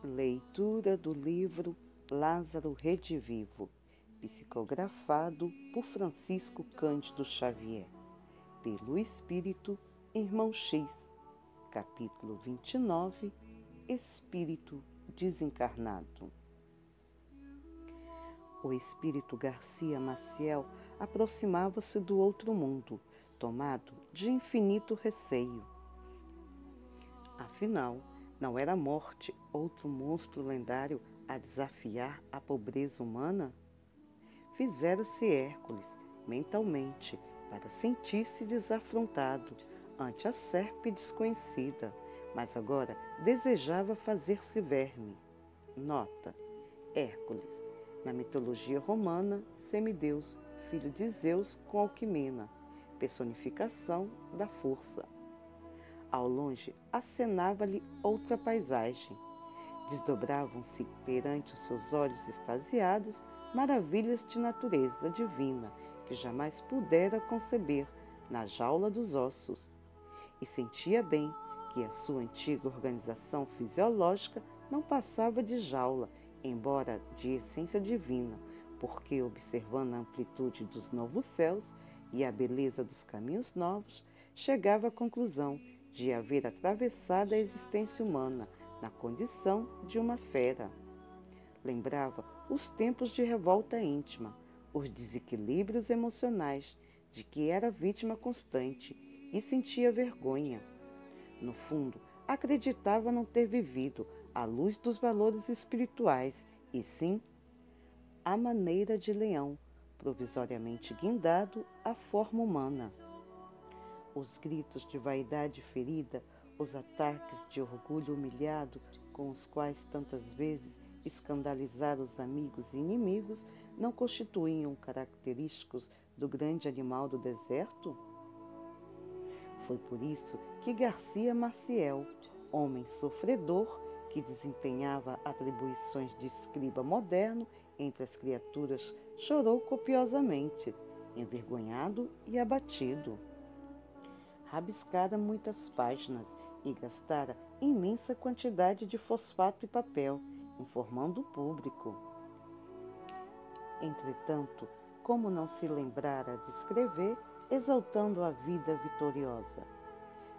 Leitura do livro Lázaro Redivivo, psicografado por Francisco Cândido Xavier, pelo Espírito Irmão X, capítulo 29, Espírito desencarnado. O espírito Garcia Maciel aproximava-se do outro mundo, tomado de infinito receio. Afinal, não era a morte outro monstro lendário a desafiar a pobreza humana? Fizera-se Hércules, mentalmente, para sentir-se desafrontado ante a serpe desconhecida, mas agora desejava fazer-se verme. Nota: Hércules, na mitologia romana, semideus, filho de Zeus com Alquimena, personificação da força. Ao longe, acenava-lhe outra paisagem. Desdobravam-se perante os seus olhos extasiados maravilhas de natureza divina que jamais pudera conceber na jaula dos ossos. E sentia bem que a sua antiga organização fisiológica não passava de jaula, embora de essência divina, porque, observando a amplitude dos novos céus e a beleza dos caminhos novos, chegava à conclusão de haver atravessado a existência humana na condição de uma fera. Lembrava os tempos de revolta íntima, os desequilíbrios emocionais de que era vítima constante e sentia vergonha. No fundo, acreditava não ter vivido à luz dos valores espirituais, e sim à maneira de leão, provisoriamente guindado à forma humana. Os gritos de vaidade ferida, os ataques de orgulho humilhado, com os quais tantas vezes escandalizara os amigos e inimigos, não constituíam característicos do grande animal do deserto? Foi por isso que Garcia Maciel, homem sofredor, que desempenhava atribuições de escriba moderno entre as criaturas, chorou copiosamente, envergonhado e abatido. Rabiscara muitas páginas e gastara imensa quantidade de fosfato e papel, informando o público. Entretanto, como não se lembrara de escrever, exaltando a vida vitoriosa?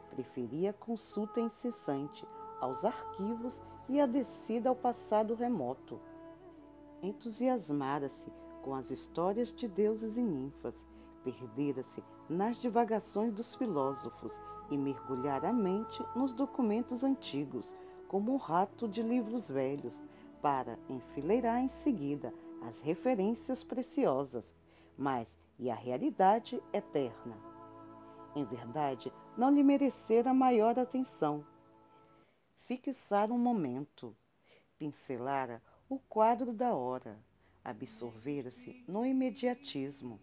Preferia a consulta incessante aos arquivos e a descida ao passado remoto. Entusiasmara-se com as histórias de deuses e ninfas, perdera-se nas divagações dos filósofos e mergulhara a mente nos documentos antigos, como um rato de livros velhos, para enfileirar em seguida as referências preciosas, mas e a realidade eterna. Em verdade, não lhe merecera maior atenção. Fixara um momento, pincelara o quadro da hora, absorvera-se no imediatismo,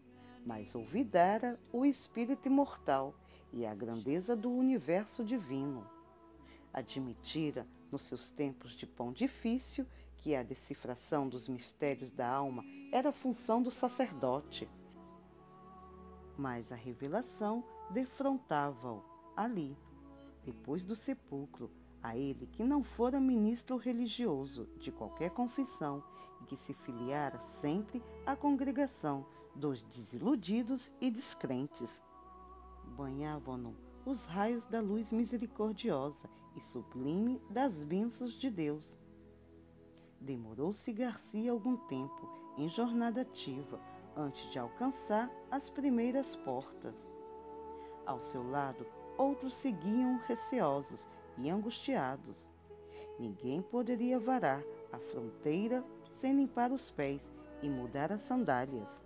mas olvidara o espírito imortal e a grandeza do universo divino. Admitira, nos seus tempos de pão difícil, que a decifração dos mistérios da alma era função do sacerdote. Mas a revelação defrontava-o ali, depois do sepulcro, a ele que não fora ministro religioso de qualquer confissão e que se filiara sempre à congregação dos desiludidos e descrentes. Banhavam-no os raios da luz misericordiosa e sublime das bênçãos de Deus. Demorou-se Garcia algum tempo em jornada ativa antes de alcançar as primeiras portas. Ao seu lado, outros seguiam receosos e angustiados. Ninguém poderia varar a fronteira sem limpar os pés e mudar as sandálias.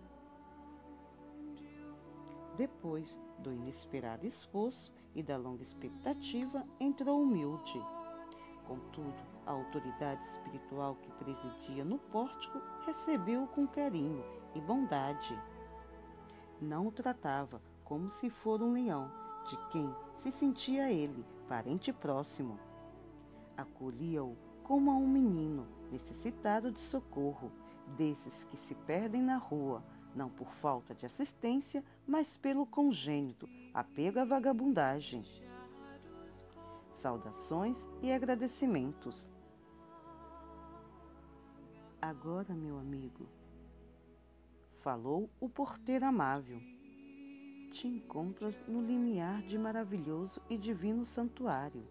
Depois do inesperado esforço e da longa expectativa, entrou humilde. Contudo, a autoridade espiritual que presidia no pórtico recebeu-o com carinho e bondade. Não o tratava como se fora um leão, de quem se sentia ele, parente próximo. Acolhia-o como a um menino necessitado de socorro, desses que se perdem na rua, não por falta de assistência, mas pelo congênito apego à vagabundagem. Saudações e agradecimentos. Agora, meu amigo, falou o porteiro amável, te encontras no limiar de maravilhoso e divino santuário.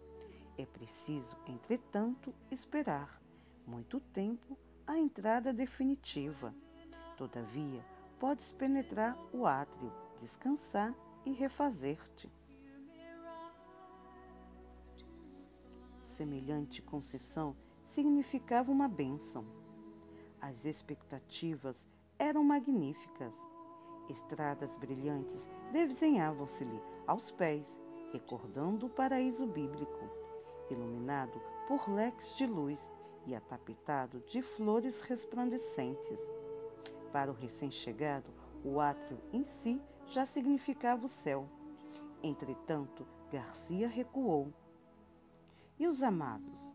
É preciso, entretanto, esperar muito tempo a entrada definitiva. Todavia, podes penetrar o átrio, descansar e refazer-te. Semelhante concessão significava uma bênção. As expectativas eram magníficas. Estradas brilhantes desenhavam-se-lhe aos pés, recordando o paraíso bíblico, iluminado por leques de luz e atapetado de flores resplandecentes. Para o recém-chegado, o átrio em si já significava o céu. Entretanto, Garcia recuou. E os amados?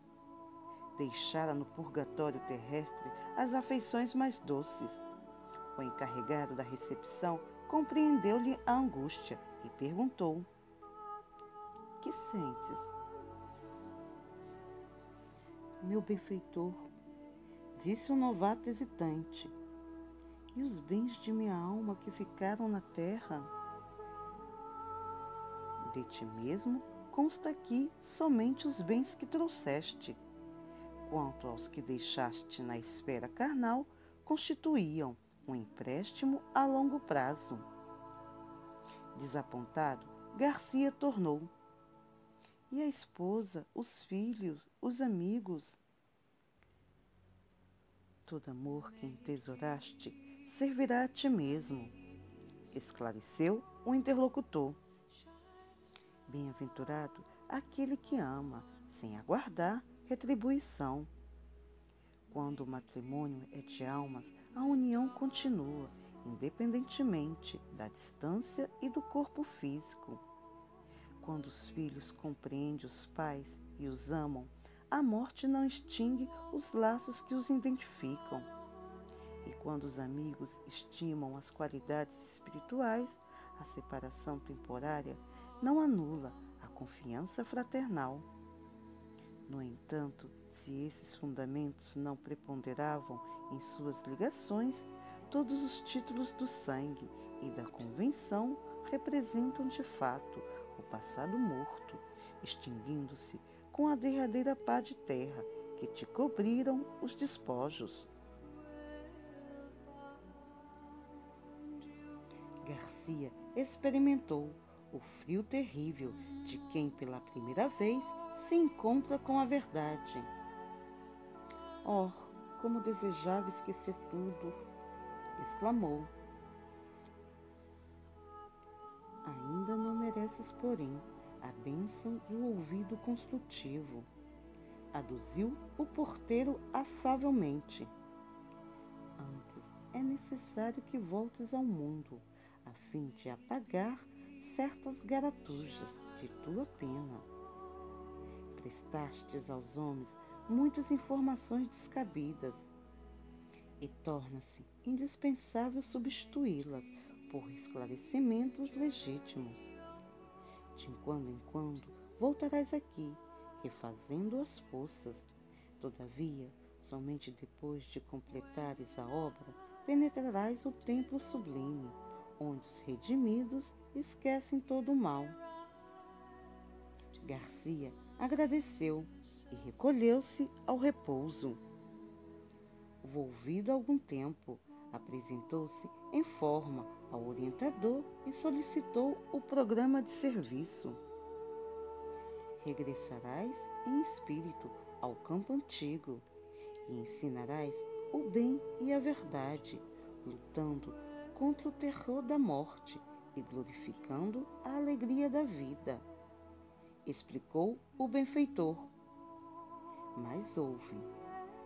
Deixara no purgatório terrestre as afeições mais doces. O encarregado da recepção compreendeu-lhe a angústia e perguntou: que sentes? Meu benfeitor, disse o novato hesitante, e os bens de minha alma que ficaram na terra? De ti mesmo consta aqui somente os bens que trouxeste. Quanto aos que deixaste na esfera carnal, constituíam um empréstimo a longo prazo. Desapontado, Garcia tornou. E a esposa, os filhos, os amigos? Todo amor que entesouraste servirá a ti mesmo, esclareceu o interlocutor. Bem-aventurado aquele que ama, sem aguardar retribuição. Quando o matrimônio é de almas, a união continua, independentemente da distância e do corpo físico. Quando os filhos compreendem os pais e os amam, a morte não extingue os laços que os identificam. E quando os amigos estimam as qualidades espirituais, a separação temporária não anula a confiança fraternal. No entanto, se esses fundamentos não preponderavam em suas ligações, todos os títulos do sangue e da convenção representam de fato o passado morto, extinguindo-se com a derradeira pá de terra que te cobriram os despojos. Garcia experimentou o frio terrível de quem pela primeira vez se encontra com a verdade. Oh, como desejava esquecer tudo! Exclamou. Ainda não mereces, porém, a bênção e o ouvido construtivo, aduziu o porteiro afavelmente. Antes é necessário que voltes ao mundo, a fim de apagar certas garatujas de tua pena. Prestastes aos homens muitas informações descabidas, e torna-se indispensável substituí-las por esclarecimentos legítimos. De quando em quando voltarás aqui, refazendo as forças. Todavia, somente depois de completares a obra, penetrarás o templo sublime, onde os redimidos esquecem todo o mal. Garcia agradeceu e recolheu-se ao repouso. Volvido algum tempo, apresentou-se em forma ao orientador e solicitou o programa de serviço. Regressarás em espírito ao campo antigo e ensinarás o bem e a verdade, lutando contra o terror da morte e glorificando a alegria da vida, explicou o benfeitor. Mas ouve,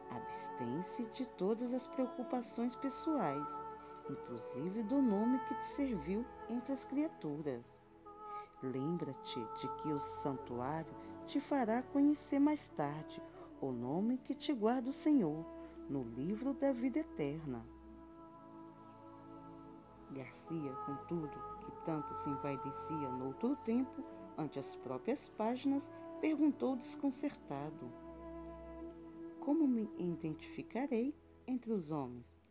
abstém-se de todas as preocupações pessoais, inclusive do nome que te serviu entre as criaturas. Lembra-te de que o santuário te fará conhecer mais tarde o nome que te guarda o Senhor no livro da vida eterna. Garcia, contudo, que tanto se envaidecia noutro tempo ante as próprias páginas, perguntou desconcertado: como me identificarei entre os homens.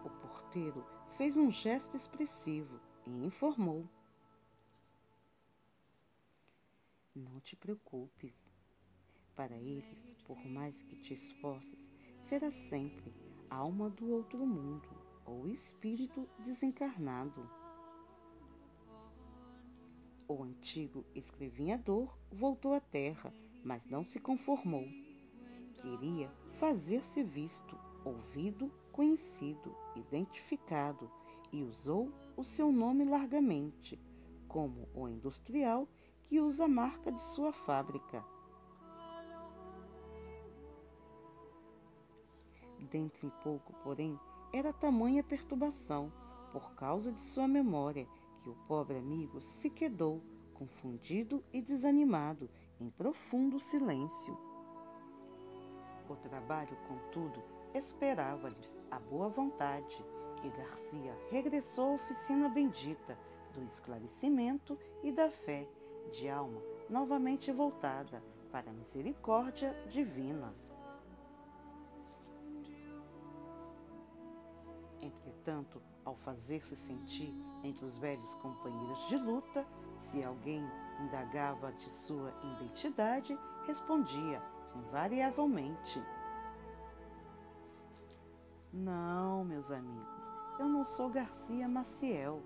O porteiro fez um gesto expressivo e informou: Não te preocupes. Para eles, por mais que te esforces, será sempre alma do outro mundo ou espírito desencarnado. O antigo escrevinhador voltou à terra, mas não se conformou. Queria fazer-se visto, ouvido, conhecido, identificado, e usou o seu nome largamente, como o industrial que usa a marca de sua fábrica. Dentro em pouco, porém, era tamanha perturbação, por causa de sua memória, que o pobre amigo se quedou, confundido e desanimado, em profundo silêncio. O trabalho, contudo, esperava-lhe a boa vontade, e Garcia regressou à oficina bendita do esclarecimento e da fé, de alma novamente voltada para a misericórdia divina. Entretanto, ao fazer-se sentir entre os velhos companheiros de luta, se alguém indagava de sua identidade, respondia invariavelmente: Não, meus amigos, eu não sou Garcia Maciel.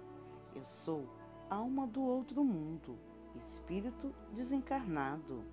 Eu sou alma do outro mundo, espírito desencarnado.